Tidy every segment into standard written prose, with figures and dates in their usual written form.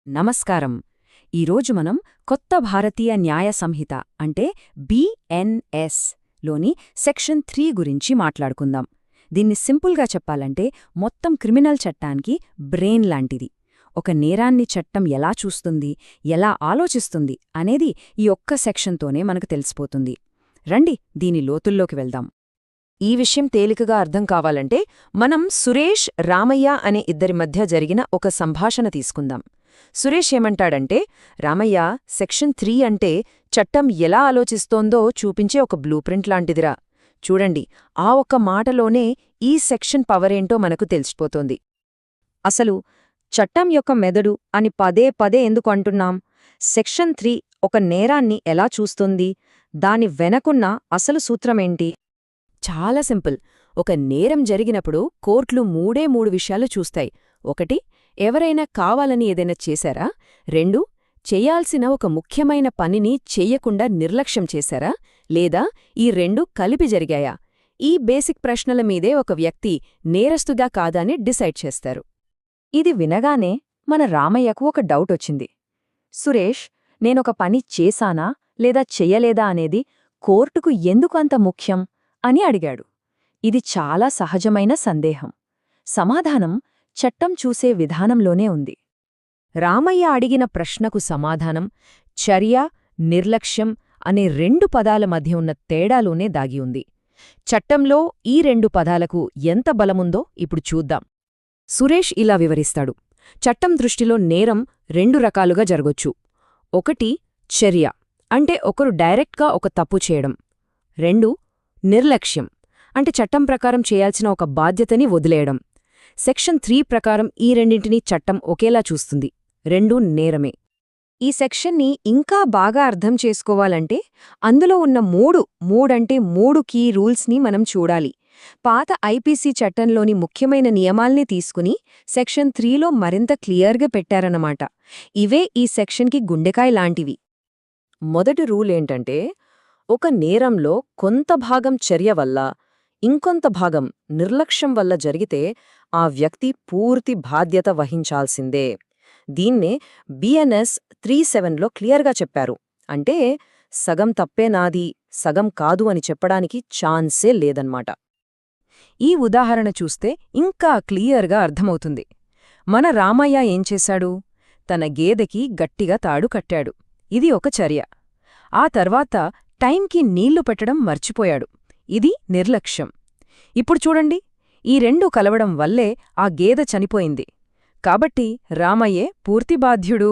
నమస్కారం. ఈరోజు మనం కొత్త భారతీయ న్యాయ సంహిత అంటే బిఎన్ఎస్ లోని సెక్షన్ 3 గురించి మాట్లాడుకుందాం. దీన్ని సింపుల్గా చెప్పాలంటే మొత్తం క్రిమినల్ చట్టానికి బ్రెయిన్ లాంటిది. ఒక నేరాన్ని చట్టం ఎలా చూస్తుంది, ఎలా ఆలోచిస్తుంది అనేది ఈ ఒక్క సెక్షన్తోనే మనకు తెలిసిపోతుంది. రండి దీని లోతుల్లోకి వెళ్దాం. ఈ విషయం తేలికగా అర్థం కావాలంటే మనం సురేష్, రామయ్య అనే ఇద్దరి మధ్య జరిగిన ఒక సంభాషణ తీసుకుందాం. సురేష్ ఏమంటాడంటే, రామయ్య, సెక్షన్ 3 అంటే చట్టం ఎలా ఆలోచిస్తోందో చూపించే ఒక బ్లూప్రింట్ లాంటిదిరా. చూడండి, ఆ ఒక్క మాటలోనే ఈ సెక్షన్ పవరేంటో మనకు తెలిసిపోతోంది. అసలు చట్టం యొక్క మెదడు అని పదే పదే ఎందుకు అంటున్నాం? సెక్షన్ 3 ఒక నేరాన్ని ఎలా చూస్తుంది? దాని వెనకున్న అసలు సూత్రమేంటి? చాలా సింపుల్. ఒక నేరం జరిగినప్పుడు కోర్టులు మూడు విషయాలు చూస్తాయి. 1, ఎవరైనా కావాలని ఏదైనా చేశారా? 2, చెయ్యాల్సిన ఒక ముఖ్యమైన పనిని చెయ్యకుండా నిర్లక్ష్యం చేశారా? లేదా ఈ 2 కలిపి జరిగాయా? ఈ బేసిక్ ప్రశ్నల మీదే ఒక వ్యక్తి నేరస్తుగా కాదని డిసైడ్ చేస్తారు. ఇది వినగానే మన రామయ్యకు ఒక డౌటొచ్చింది. సురేష్, నేనొక పని చేశానా లేదా చెయ్యలేదా అనేది కోర్టుకు ఎందుకు అంత ముఖ్యం అని అడిగాడు. ఇది చాలా సహజమైన సందేహం. సమాధానం చట్టం చూసే విధానంలోనే ఉంది. రామయ్య అడిగిన ప్రశ్నకు సమాధానం చర్య, నిర్లక్ష్యం అనే 2 పదాల మధ్య ఉన్న తేడాలోనే దాగి ఉంది. చట్టంలో ఈ 2 పదాలకు ఎంత బలముందో ఇప్పుడు చూద్దాం. సురేష్ ఇలా వివరిస్తాడు. చట్టం దృష్టిలో నేరం 2 రకాలుగా జరగొచ్చు. 1, చర్య అంటే ఒకరు డైరెక్ట్గా ఒక తప్పు చేయడం. 2, నిర్లక్ష్యం అంటే చట్టం ప్రకారం చేయాల్సిన ఒక బాధ్యతని వదిలేయడం. సెక్షన్ 3 ప్రకారం ఈ రెండింటినీ చట్టం ఒకేలా చూస్తుంది. 2 నేరమే. ఈ సెక్షన్ని ఇంకా బాగా అర్థం చేసుకోవాలంటే అందులో ఉన్న 3 కీ రూల్స్ని మనం చూడాలి. పాత ఐపీసీ చట్టంలోని ముఖ్యమైన నియమాల్ని తీసుకుని సెక్షన్ 3లో మరింత క్లియర్గా పెట్టారన్నమాట. ఇవే ఈ సెక్షన్కి గుండెకాయ లాంటివి. మొదటి రూల్ ఏంటంటే, ఒక నేరంలో కొంత భాగం చర్య వల్ల ఇంకొంత భాగం నిర్లక్ష్యం వల్ల జరిగితే ఆ వ్యక్తి పూర్తి బాధ్యత వహించాల్సిందే. దీన్నే బిఎన్ఎస్ 37లో క్లియర్గా చెప్పారు. అంటే సగం తప్పే నాది, సగం కాదు అని చెప్పడానికి ఛాన్సే లేదన్నమాట. ఈ ఉదాహరణ చూస్తే ఇంకా క్లియర్గా అర్థమవుతుంది. మన రామయ్య ఏం చేశాడు? తన గేదెకి గట్టిగా తాడు కట్టాడు. ఇది ఒక చర్య. ఆ తర్వాత టైంకి నీళ్లు పెట్టడం మర్చిపోయాడు. ఇది నిర్లక్ష్యం. ఇప్పుడు చూడండి, ఈ 2 కలవడం వల్లే ఆ గేదె చనిపోయింది. కాబట్టి రామయ్యే పూర్తి బాధ్యుడు.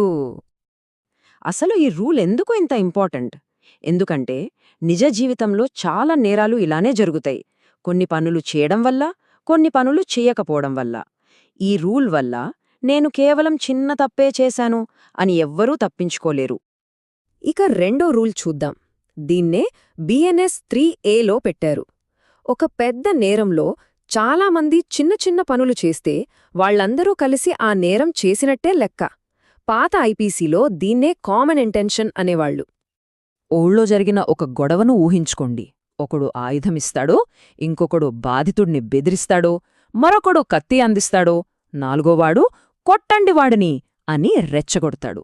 అసలు ఈ రూల్ ఎందుకు ఇంత ఇంపార్టెంట్? ఎందుకంటే నిజ జీవితంలో చాలా నేరాలు ఇలానే జరుగుతాయి. కొన్ని పనులు చేయడం వల్ల, కొన్ని పనులు చేయకపోవడం వల్ల. ఈ రూల్ వల్ల నేను కేవలం చిన్న తప్పే చేశాను అని ఎవ్వరూ తప్పించుకోలేరు. ఇక రెండో రూల్ చూద్దాం. దీన్నే బిఎన్ఎస్ 3ఏలో పెట్టారు. ఒక పెద్ద నేరంలో చాలామంది చిన్న చిన్న పనులు చేస్తే వాళ్లందరూ కలిసి ఆ నేరం చేసినట్టే లెక్క. పాత ఐపీసీలో దీన్నే కామన్ ఇంటెన్షన్ అనేవాళ్లు. ఊళ్ళో జరిగిన ఒక గొడవను ఊహించుకోండి. ఒకడు ఆయుధమిస్తాడో, ఇంకొకడు బాధితుడిని బెదిరిస్తాడో, మరొకడు కత్తి అందిస్తాడో, నాలుగోవాడు కొట్టండి వాడిని అని రెచ్చగొడతాడు.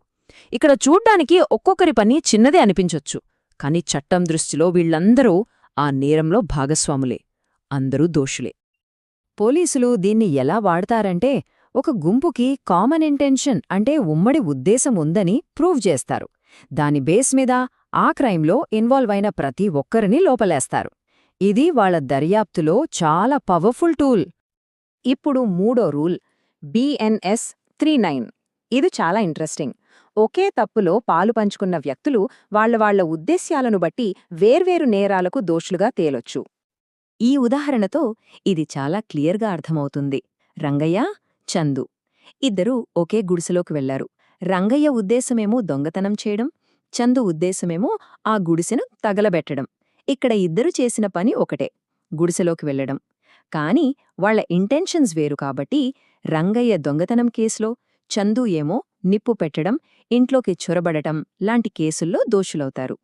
ఇక్కడ చూడ్డానికి ఒక్కొక్కరి పని చిన్నదే అనిపించొచ్చు. కాని చట్టం దృష్టిలో వీళ్లందరూ ఆ నేరంలో భాగస్వాములే. అందరూ దోషులే. పోలీసులు దీన్ని ఎలా వాడతారంటే, ఒక గుంపుకి కామన్ ఇంటెన్షన్ అంటే ఉమ్మడి ఉద్దేశం ఉందని ప్రూవ్ చేస్తారు. దాని బేస్ మీద ఆ క్రైమ్లో ఇన్వాల్వ్ అయిన ప్రతి ఒక్కరిని లోపలేస్తారు. ఇది వాళ్ల దర్యాప్తులో చాలా పవర్ఫుల్ టూల్. ఇప్పుడు మూడో రూల్, బిఎన్ఎస్ 39. ఇది చాలా ఇంట్రెస్టింగ్. ఒకే తప్పులో పాలు పంచుకున్న వ్యక్తులు వాళ్ల ఉద్దేశ్యాలను బట్టి వేర్వేరు నేరాలకు దోషులుగా తేలొచ్చు. ఈ ఉదాహరణతో ఇది చాలా క్లియర్గా అర్థమవుతుంది. రంగయ్య, చందు ఇద్దరూ ఒకే గుడిసెలోకి వెళ్లారు. రంగయ్య ఉద్దేశమేమో దొంగతనం చేయడం, చందు ఉద్దేశమేమో ఆ గుడిసెను తగలబెట్టడం. ఇక్కడ ఇద్దరు చేసిన పని ఒకటే, గుడిసెలోకి వెళ్లడం. కాని వాళ్ల ఇంటెన్షన్స్ వేరు కాబట్టి రంగయ్య దొంగతనం కేసులో, చందు ఏమో నిప్పు పెట్టడం, ఇంట్లోకి చొరబడటం లాంటి కేసుల్లో దోషులవుతారు.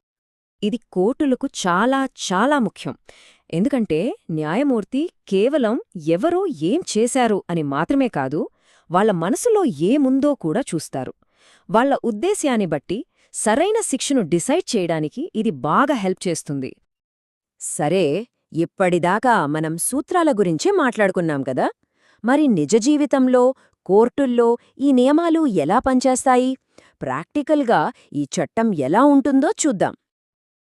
ఇది కోర్టులకు చాలా చాలా ముఖ్యం. ఎందుకంటే న్యాయమూర్తి కేవలం ఎవరో ఏం చేశారు అని మాత్రమే కాదు, వాళ్ల మనసులో ఏముందో కూడా చూస్తారు. వాళ్ళ ఉద్దేశ్యాన్ని బట్టి సరైన శిక్షను డిసైడ్ చేయడానికి ఇది బాగా హెల్ప్ చేస్తుంది. సరే, ఇప్పటిదాకా మనం సూత్రాల గురించే మాట్లాడుకున్నాం కదా, మరి నిజ జీవితంలో, కోర్టుల్లో ఈ నియమాలు ఎలా పనిచేస్తాయి? ప్రాక్టికల్గా ఈ చట్టం ఎలా ఉంటుందో చూద్దాం.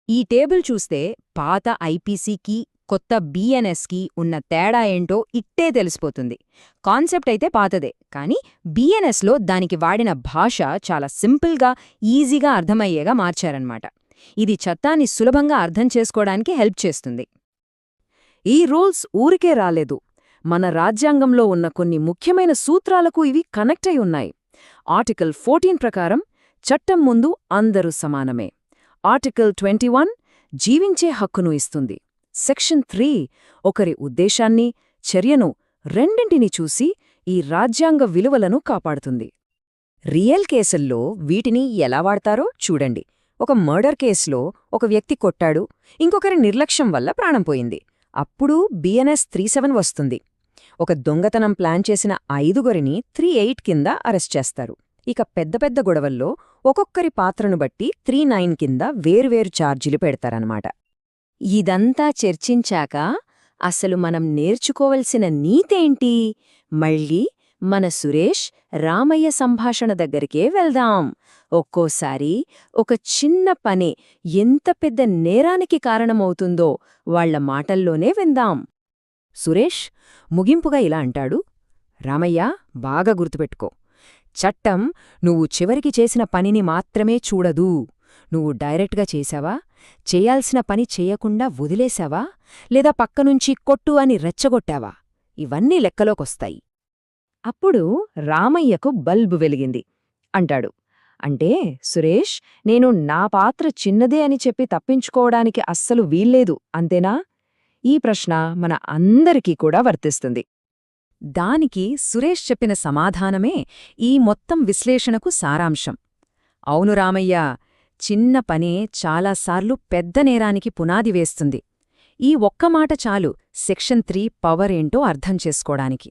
ఈ టేబుల్ చూస్తే పాత ఐపీసీకి, కొత్త బీఎన్ఎస్కి ఉన్న తేడా ఏంటో ఇట్టే తెలిసిపోతుంది. కాన్సెప్ట్ అయితే పాతదే, కానీ బీఎన్ఎస్లో దానికి వాడిన భాష చాలా సింపుల్గా, ఈజీగా అర్థమయ్యేగా మార్చారన్నమాట. ఇది చట్టాన్ని సులభంగా అర్థం చేసుకోవడానికి హెల్ప్ చేస్తుంది. ఈ రూల్స్ ఊరికే రాలేదు. మన రాజ్యాంగంలో ఉన్న కొన్ని ముఖ్యమైన సూత్రాలకు ఇవి కనెక్ట్ అయి ఉన్నాయి. ఆర్టికల్ 14 ప్రకారం చట్టం ముందు అందరూ సమానమే. ఆర్టికల్ 21 జీవించే హక్కును ఇస్తుంది. సెక్షన్ 3 ఒకరి ఉద్దేశాన్ని, చర్యను రెండింటినీ చూసి ఈ రాజ్యాంగ విలువలను కాపాడుతుంది. రియల్ కేసుల్లో వీటిని ఎలా వాడతారో చూడండి. ఒక మర్డర్ కేసులో ఒక వ్యక్తి కొట్టాడు, ఇంకొకరి నిర్లక్ష్యం వల్ల ప్రాణం పోయింది. అప్పుడు బీఎన్ఎస్ 37 వస్తుంది. ఒక దొంగతనం ప్లాన్ చేసిన 5గురిని 38 కింద అరెస్ట్ చేస్తారు. ఇక పెద్ద పెద్ద గొడవల్లో ఒక్కొక్కరి పాత్రను బట్టి 39 కింద వేర్వేరు ఛార్జీలు పెడతారన్నమాట. ఇదంతా చర్చించాక అసలు మనం నేర్చుకోవలసిన నీతేంటి? మళ్ళీ మన సురేష్, రామయ్య సంభాషణ దగ్గరికే వెళ్దాం. ఒక్కోసారి ఒక చిన్న పనే ఎంత పెద్ద నేరానికి కారణమవుతుందో వాళ్ల మాటల్లోనే విందాం. సురేష్ ముగింపుగా ఇలా అంటాడు, రామయ్య, బాగా గుర్తుపెట్టుకో, చట్టం నువ్వు చివరికి చేసిన పనిని మాత్రమే చూడదు. నువ్వు డైరెక్ట్గా చేశావా, చేయాల్సిన పని చెయ్యకుండా వదిలేశావా, లేదా పక్కనుంచి కొట్టు అని రెచ్చగొట్టావా, ఇవన్నీ లెక్కలోకొస్తాయి. అప్పుడు రామయ్యకు బల్బు వెలిగింది. అంటాడు, అంటే సురేష్, నేను నా పాత్ర చిన్నదే అని చెప్పి తప్పించుకోవడానికి అస్సలు వీల్లేదు, అంతేనా? ఈ ప్రశ్న మన అందరికీ కూడా వర్తిస్తుంది. దానికి సురేష్ చెప్పిన సమాధానమే ఈ మొత్తం విశ్లేషణకు సారాంశం. అవును రామయ్య, చిన్న పనే చాలాసార్లు పెద్ద నేరానికి పునాది వేస్తుంది. ఈ ఒక్క మాట చాలు సెక్షన్ 3 పవర్ ఏంటో అర్థం చేసుకోవడానికి.